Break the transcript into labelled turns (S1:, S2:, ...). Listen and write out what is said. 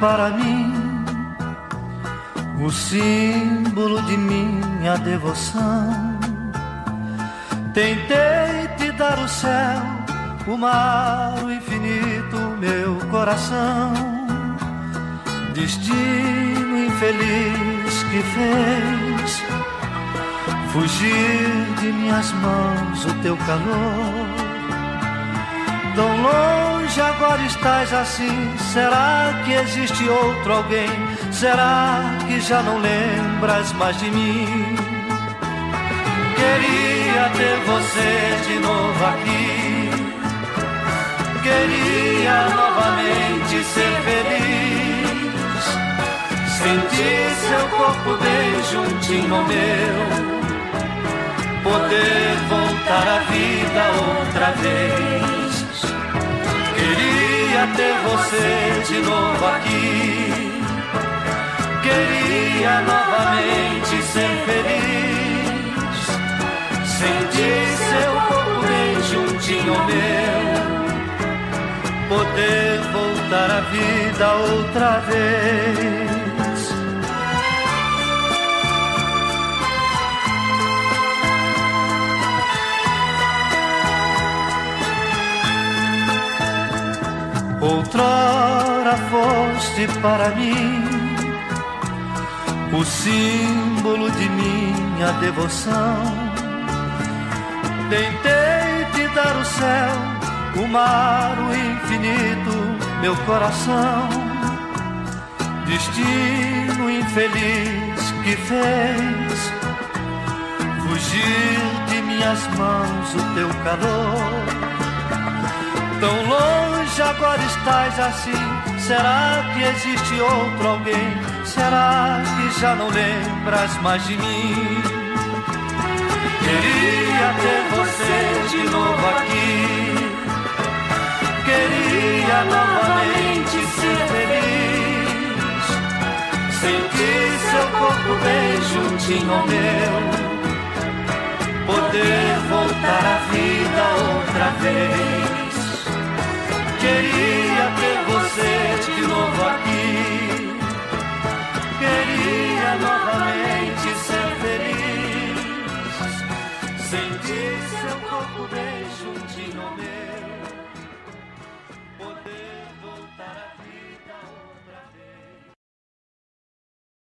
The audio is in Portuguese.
S1: para mim o símbolo de minha devoção. Tentei te dar o céu, o mar, o infinito, meu coração. Destino infeliz que fez fugir de minhas mãos o teu calor. Tão longe agora estás assim. Será que existe outro alguém? Será que já não lembras mais de mim? Queria ter você de novo aqui. Queria novamente ser feliz. Sentir seu corpo bem juntinho ao meu. Poder voltar à vida outra vez. Queria ter você de novo aqui. Queria novamente ser feliz. Sentir seu corpo bem juntinho ao meu. Poder voltar à vida outra vez. Outrora foste para mim o símbolo de minha devoção. Tentei te dar o céu, o mar, o infinito, meu coração. Destino infeliz que fez fugir de minhas mãos o teu calor. Tão longe agora estás assim. Será que existe outro alguém? Será que já não lembras mais de mim? Queria ter você de novo aqui. Queria novamente ser feliz. Sentir seu corpo bem juntinho ao meu. Poder voltar à vida outra vez. Queria ter você de novo aqui. Queria novamente ser feliz. Sentir seu corpo bem juntinho ao meu. Poder voltar à vida outra vez.